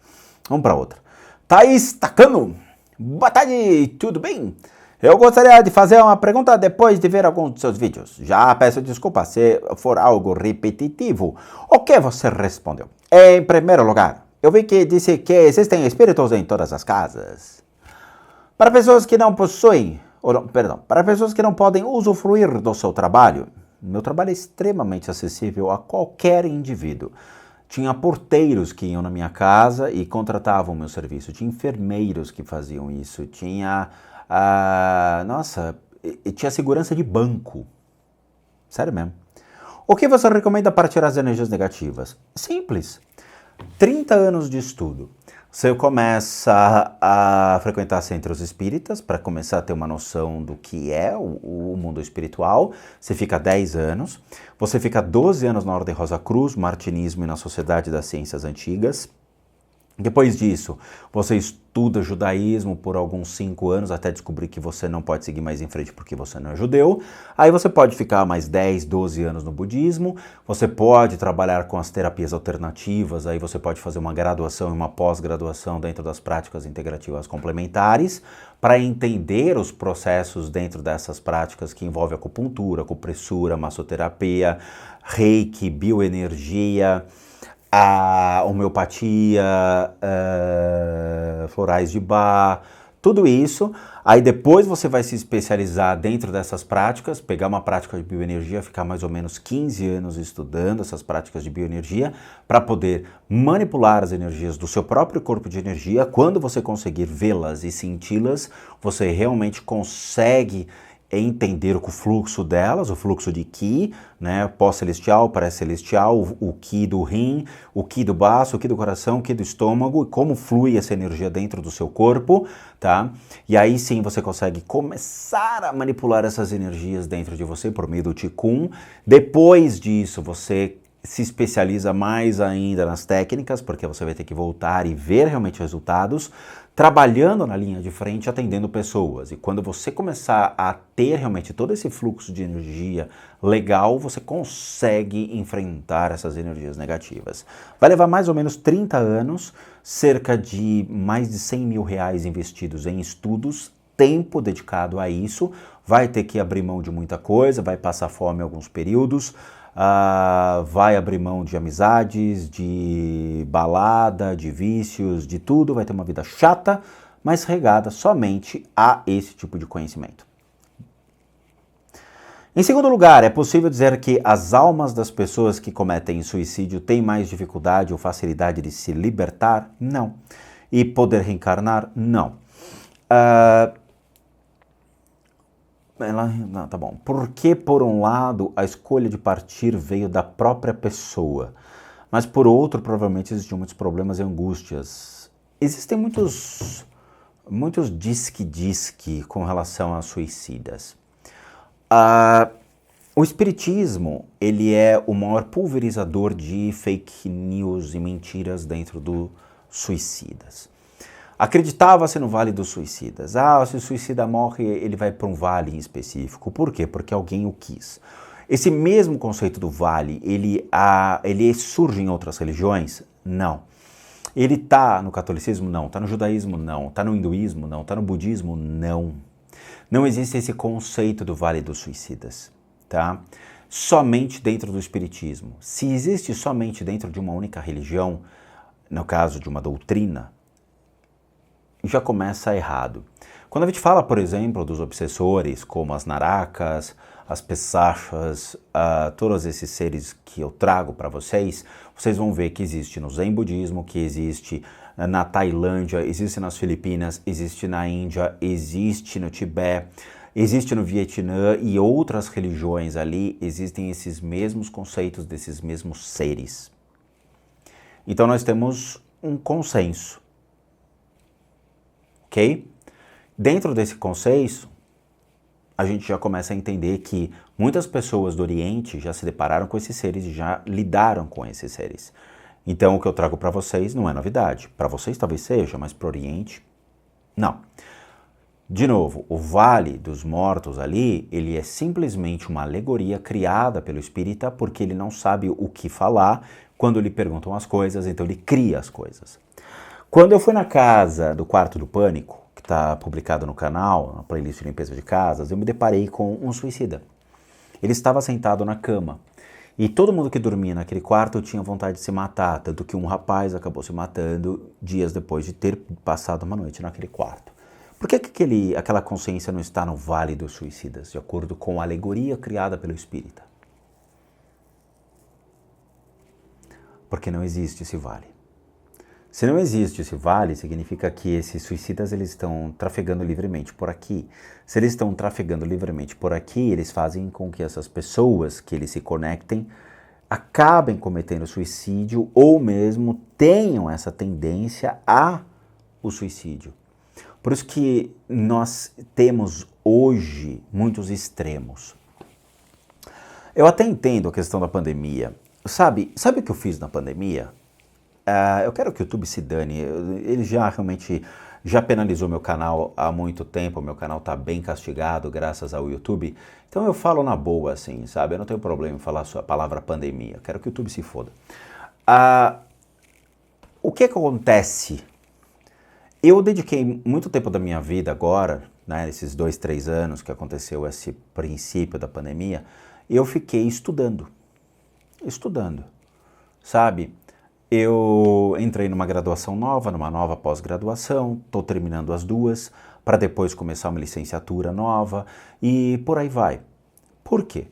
Vamos para outra. Thaís Takano. Boa tarde, tudo bem? Eu gostaria de fazer uma pergunta depois de ver alguns dos seus vídeos. Já peço desculpa se for algo repetitivo. O que você respondeu? Em primeiro lugar, eu vi que disse que existem espíritos em todas as casas. Para pessoas que não possuem, para pessoas que não podem usufruir do seu trabalho, meu trabalho é extremamente acessível a qualquer indivíduo. Tinha porteiros que iam na minha casa e contratavam o meu serviço. Tinha enfermeiros que faziam isso. Tinha, tinha segurança de banco. Sério mesmo. O que você recomenda para tirar as energias negativas? Simples. 30 anos de estudo. Você começa a frequentar centros espíritas para começar a ter uma noção do que é o mundo espiritual. Você fica 10 anos. Você fica 12 anos na Ordem Rosa Cruz, Martinismo e na Sociedade das Ciências Antigas. Depois disso, você estuda judaísmo por alguns 5 anos, até descobrir que você não pode seguir mais em frente porque você não é judeu. Aí você pode ficar mais 10, 12 anos no budismo, você pode trabalhar com as terapias alternativas, aí você pode fazer uma graduação e uma pós-graduação dentro das práticas integrativas complementares, para entender os processos dentro dessas práticas que envolvem acupuntura, acupressura, massoterapia, reiki, bioenergia, a homeopatia, florais de Bach, tudo isso. Aí depois você vai se especializar dentro dessas práticas, pegar uma prática de bioenergia, ficar mais ou menos 15 anos estudando essas práticas de bioenergia para poder manipular as energias do seu próprio corpo de energia. Quando você conseguir vê-las e senti-las, você realmente consegue entender o fluxo delas, o fluxo de Ki, né, pós-celestial, pré-celestial, o Ki do rim, o Ki do baço, o Ki do coração, o Ki do estômago, e como flui essa energia dentro do seu corpo, tá? E aí sim você consegue começar a manipular essas energias dentro de você por meio do Qigong. Depois disso, você se especializa mais ainda nas técnicas, porque você vai ter que voltar e ver realmente resultados, trabalhando na linha de frente, atendendo pessoas. E quando você começar a ter realmente todo esse fluxo de energia legal, você consegue enfrentar essas energias negativas. Vai levar mais ou menos 30 anos, cerca de mais de 100 mil reais investidos em estudos, tempo dedicado a isso, vai ter que abrir mão de muita coisa, vai passar fome em alguns períodos, vai abrir mão de amizades, de balada, de vícios, de tudo, vai ter uma vida chata, mas regada somente a esse tipo de conhecimento. Em segundo lugar, é possível dizer que as almas das pessoas que cometem suicídio têm mais dificuldade ou facilidade de se libertar? Não. E poder reencarnar? Não. Não, tá bom. Porque, por um lado, a escolha de partir veio da própria pessoa, mas por outro, provavelmente existiam muitos problemas e angústias. Existem muitos disque com relação a suicidas. O espiritismo, ele é o maior pulverizador de fake news e mentiras dentro dos suicidas. Acreditava-se no Vale dos Suicidas. Ah, se o suicida morre, ele vai para um vale em específico. Por quê? Porque alguém o quis. Esse mesmo conceito do vale, ele surge em outras religiões? Não. Ele está no catolicismo? Não. Está no judaísmo? Não. Está no hinduísmo? Não. Está no budismo? Não. Não existe esse conceito do Vale dos Suicidas, tá? Somente dentro do espiritismo. Se existe somente dentro de uma única religião, no caso de uma doutrina, já começa errado. Quando a gente fala, por exemplo, dos obsessores, como as naracas, as pesachas, todos esses seres que eu trago para vocês vão ver que existe no Zen budismo, que existe na Tailândia, existe nas Filipinas, existe na Índia, existe no Tibete, existe no Vietnã e outras religiões ali, existem esses mesmos conceitos desses mesmos seres. Então nós temos um consenso, ok? Dentro desse consenso, a gente já começa a entender que muitas pessoas do Oriente já se depararam com esses seres e já lidaram com esses seres. Então, o que eu trago para vocês não é novidade. Para vocês talvez seja, mas para o Oriente, não. De novo, o Vale dos Mortos ali, ele é simplesmente uma alegoria criada pelo espírita porque ele não sabe o que falar quando lhe perguntam as coisas, então ele cria as coisas. Quando eu fui na casa do Quarto do Pânico, que está publicado no canal, na playlist de limpeza de casas, eu me deparei com um suicida. Ele estava sentado na cama e todo mundo que dormia naquele quarto tinha vontade de se matar, tanto que um rapaz acabou se matando dias depois de ter passado uma noite naquele quarto. Por que aquela consciência não está no Vale dos Suicidas, de acordo com a alegoria criada pelo espírita? Porque não existe esse vale. Se não existe esse vale, significa que esses suicidas eles estão trafegando livremente por aqui. Se eles estão trafegando livremente por aqui, eles fazem com que essas pessoas que eles se conectem acabem cometendo suicídio ou mesmo tenham essa tendência ao suicídio. Por isso que nós temos hoje muitos extremos. Eu até entendo a questão da pandemia. Sabe o que eu fiz na pandemia? Eu quero que o YouTube se dane, ele realmente já penalizou meu canal há muito tempo, meu canal tá bem castigado graças ao YouTube, então eu falo na boa assim, sabe, eu não tenho problema em falar a palavra pandemia, eu quero que o YouTube se foda. O que acontece? Eu dediquei muito tempo da minha vida agora, né, esses 2, 3 anos que aconteceu esse princípio da pandemia, eu fiquei estudando, sabe? Eu entrei numa graduação nova, numa nova pós-graduação, estou terminando as duas, para depois começar uma licenciatura nova e por aí vai. Por quê?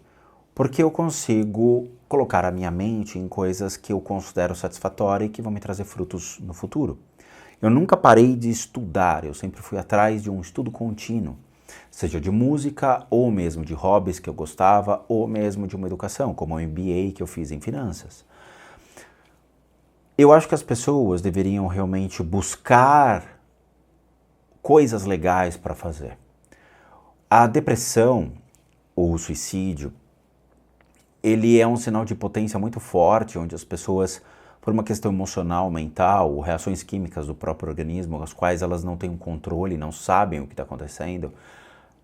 Porque eu consigo colocar a minha mente em coisas que eu considero satisfatórias e que vão me trazer frutos no futuro. Eu nunca parei de estudar, eu sempre fui atrás de um estudo contínuo, seja de música ou mesmo de hobbies que eu gostava ou mesmo de uma educação, como o MBA que eu fiz em finanças. Eu acho que as pessoas deveriam realmente buscar coisas legais para fazer. A depressão ou o suicídio, ele é um sinal de potência muito forte, onde as pessoas, por uma questão emocional, mental, ou reações químicas do próprio organismo, as quais elas não têm um controle, não sabem o que está acontecendo,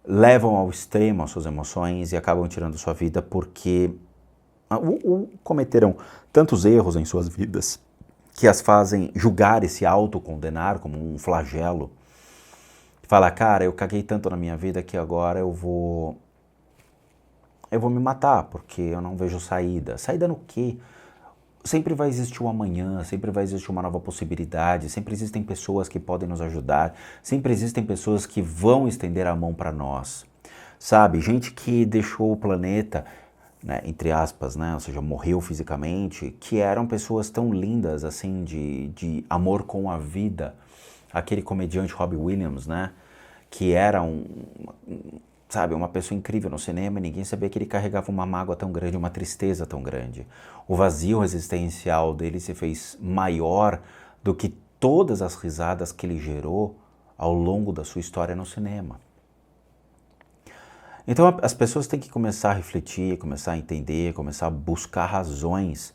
levam ao extremo as suas emoções e acabam tirando sua vida porque cometeram tantos erros em suas vidas que as fazem julgar e se autocondenar como um flagelo. Fala, cara, eu caguei tanto na minha vida que agora eu vou me matar, porque eu não vejo saída. Saída no quê? Sempre vai existir um amanhã, sempre vai existir uma nova possibilidade, sempre existem pessoas que podem nos ajudar, sempre existem pessoas que vão estender a mão para nós. Sabe, gente que deixou o planeta, né, entre aspas, né, ou seja, morreu fisicamente, que eram pessoas tão lindas, assim, de amor com a vida. Aquele comediante Robin Williams, né, que era sabe, uma pessoa incrível no cinema e ninguém sabia que ele carregava uma mágoa tão grande, uma tristeza tão grande. O vazio existencial dele se fez maior do que todas as risadas que ele gerou ao longo da sua história no cinema. Então as pessoas têm que começar a refletir, começar a entender, começar a buscar razões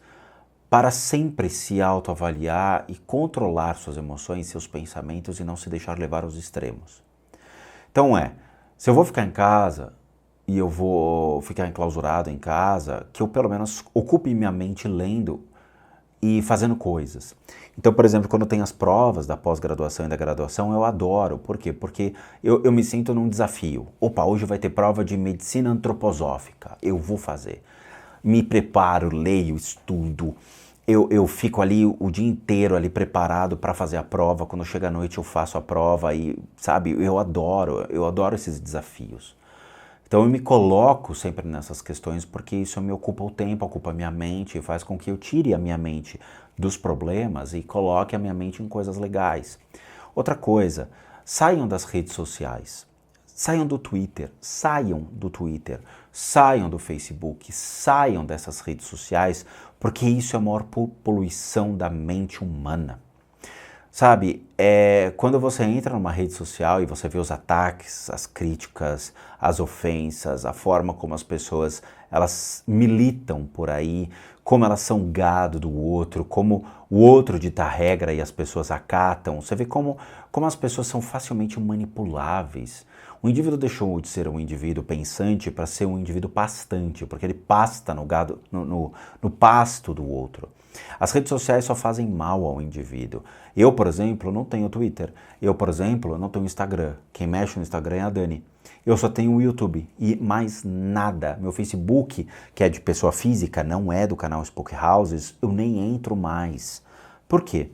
para sempre se autoavaliar e controlar suas emoções, seus pensamentos e não se deixar levar aos extremos. Então se eu vou ficar em casa e eu vou ficar enclausurado em casa, que eu pelo menos ocupe minha mente lendo e fazendo coisas. Então, por exemplo, quando tem as provas da pós-graduação e da graduação, eu adoro. Por quê? Porque eu me sinto num desafio. Opa, hoje vai ter prova de medicina antroposófica. Eu vou fazer. Me preparo, leio, estudo. Eu fico ali o dia inteiro ali preparado para fazer a prova. Quando chega a noite eu faço a prova e, sabe, eu adoro esses desafios. Então eu me coloco sempre nessas questões porque isso me ocupa o tempo, ocupa a minha mente e faz com que eu tire a minha mente dos problemas e coloque a minha mente em coisas legais. Outra coisa, saiam das redes sociais, saiam do Twitter, saiam do Facebook, saiam dessas redes sociais, porque isso é a maior poluição da mente humana. Sabe, quando você entra numa rede social e você vê os ataques, as críticas, as ofensas, a forma como as pessoas elas militam por aí, como elas são gado do outro, como o outro dita a regra e as pessoas acatam, você vê como as pessoas são facilmente manipuláveis. O indivíduo deixou de ser um indivíduo pensante para ser um indivíduo pastante, porque ele pasta no gado, no pasto do outro. As redes sociais só fazem mal ao indivíduo. Eu, por exemplo, não tenho Twitter. Eu, por exemplo, não tenho Instagram. Quem mexe no Instagram é a Dani. Eu só tenho o YouTube e mais nada. Meu Facebook, que é de pessoa física, não é do canal Spook Houses, eu nem entro mais. Por quê?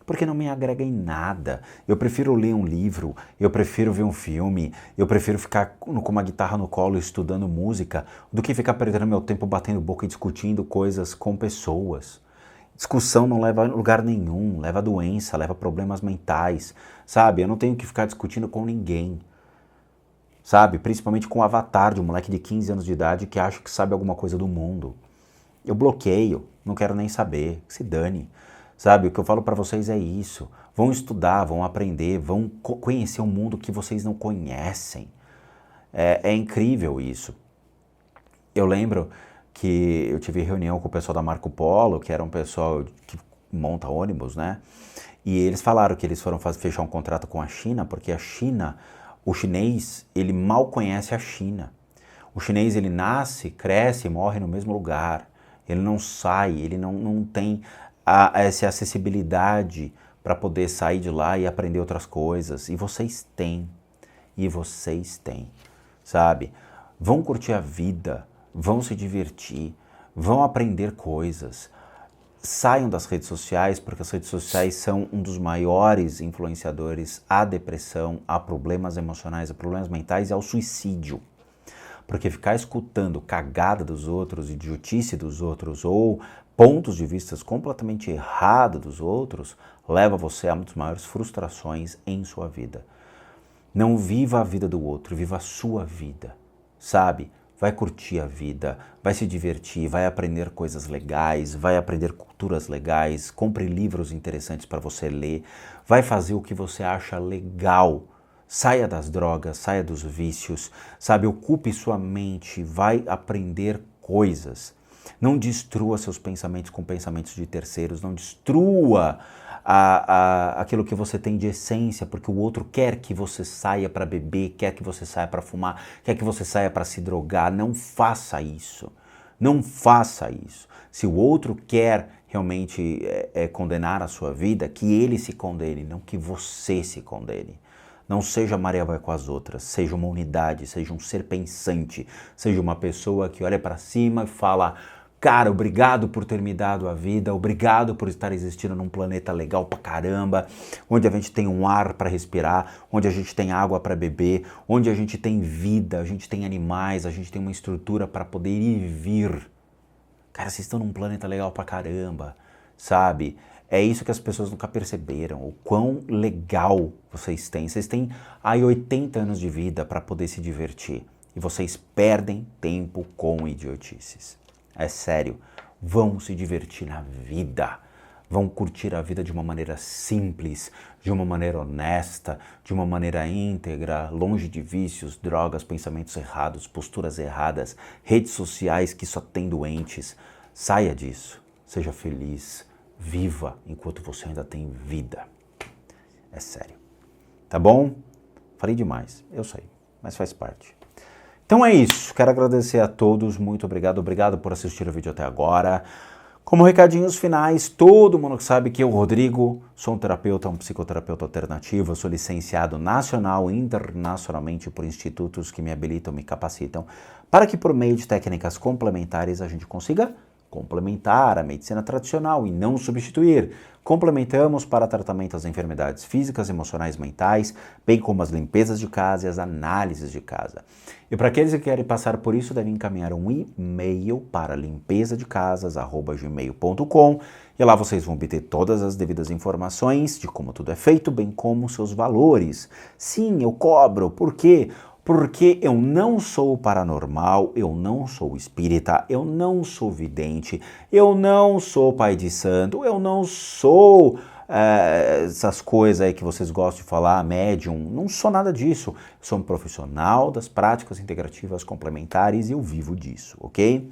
Porque não me agrega em nada. Eu prefiro ler um livro, eu prefiro ver um filme, eu prefiro ficar com uma guitarra no colo estudando música do que ficar perdendo meu tempo batendo boca e discutindo coisas com pessoas. Discussão não leva a lugar nenhum, leva a doença, leva a problemas mentais, sabe? Eu não tenho que ficar discutindo com ninguém, sabe? Principalmente com o avatar de um moleque de 15 anos de idade que acha que sabe alguma coisa do mundo. Eu bloqueio, não quero nem saber, que se dane, sabe? O que eu falo pra vocês é isso. Vão estudar, vão aprender, vão conhecer um mundo que vocês não conhecem. É incrível isso. Eu lembro que eu tive reunião com o pessoal da Marco Polo, que era um pessoal que monta ônibus, né? E eles falaram que eles foram fechar um contrato com a China, porque a China, o chinês, ele mal conhece a China. O chinês, ele nasce, cresce e morre no mesmo lugar. Ele não sai, ele não tem essa acessibilidade para poder sair de lá e aprender outras coisas. E vocês têm, sabe? Vão curtir a vida, vão se divertir, vão aprender coisas. Saiam das redes sociais, porque as redes sociais são um dos maiores influenciadores à depressão, a problemas emocionais, a problemas mentais e ao suicídio. Porque ficar escutando cagada dos outros, idiotice dos outros ou pontos de vista completamente errados dos outros, leva você a uma das maiores frustrações em sua vida. Não viva a vida do outro, viva a sua vida, sabe? Vai curtir a vida, vai se divertir, vai aprender coisas legais, vai aprender culturas legais, compre livros interessantes para você ler, vai fazer o que você acha legal. Saia das drogas, saia dos vícios, sabe? Ocupe sua mente, vai aprender coisas. Não destrua seus pensamentos com pensamentos de terceiros, não destrua aquilo que você tem de essência, porque o outro quer que você saia para beber, quer que você saia para fumar, quer que você saia para se drogar. Não faça isso. Não faça isso. Se o outro quer realmente condenar a sua vida, que ele se condene, não que você se condene. Não seja Maria vai com as outras, seja uma unidade, seja um ser pensante, seja uma pessoa que olha para cima e fala: cara, obrigado por ter me dado a vida, obrigado por estar existindo num planeta legal pra caramba, onde a gente tem um ar para respirar, onde a gente tem água para beber, onde a gente tem vida, a gente tem animais, a gente tem uma estrutura para poder ir e vir. Cara, vocês estão num planeta legal pra caramba, sabe? É isso que as pessoas nunca perceberam, o quão legal vocês têm. Vocês têm aí 80 anos de vida para poder se divertir e vocês perdem tempo com idiotices. É sério, vão se divertir na vida, vão curtir a vida de uma maneira simples, de uma maneira honesta, de uma maneira íntegra, longe de vícios, drogas, pensamentos errados, posturas erradas, redes sociais que só tem doentes. Saia disso, seja feliz, viva enquanto você ainda tem vida. É sério. Tá bom? Falei demais, eu sei, mas faz parte. Então é isso, quero agradecer a todos, muito obrigado por assistir o vídeo até agora. Como recadinhos finais, todo mundo que sabe que eu, Rodrigo, sou um terapeuta, um psicoterapeuta alternativo, eu sou licenciado nacional e internacionalmente por institutos que me habilitam, me capacitam, para que por meio de técnicas complementares a gente consiga complementar a medicina tradicional e não substituir. Complementamos para tratamento das enfermidades físicas, emocionais, mentais, bem como as limpezas de casa e as análises de casa. E para aqueles que querem passar por isso, devem encaminhar um e-mail para limpezadecasas@gmail.com e lá vocês vão obter todas as devidas informações de como tudo é feito, bem como seus valores. Sim, eu cobro. Por quê? Porque eu não sou paranormal, eu não sou espírita, eu não sou vidente, eu não sou pai de santo, eu não sou essas coisas aí que vocês gostam de falar, médium, não sou nada disso. Sou um profissional das práticas integrativas complementares e eu vivo disso, ok?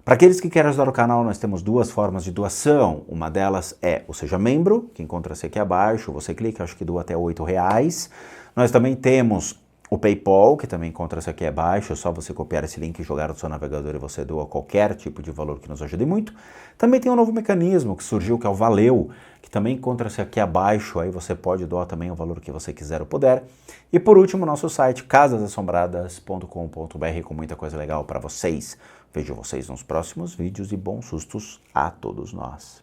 Para aqueles que querem ajudar o canal, nós temos duas formas de doação. Uma delas é o Seja Membro, que encontra-se aqui abaixo, você clica, acho que doa até R$8. Nós também temos o PayPal, que também encontra-se aqui abaixo, é só você copiar esse link e jogar no seu navegador e você doa qualquer tipo de valor que nos ajude muito. Também tem um novo mecanismo que surgiu, que é o Valeu, que também encontra-se aqui abaixo, aí você pode doar também o valor que você quiser ou puder. E por último, nosso site casasassombradas.com.br com muita coisa legal para vocês. Vejo vocês nos próximos vídeos e bons sustos a todos nós.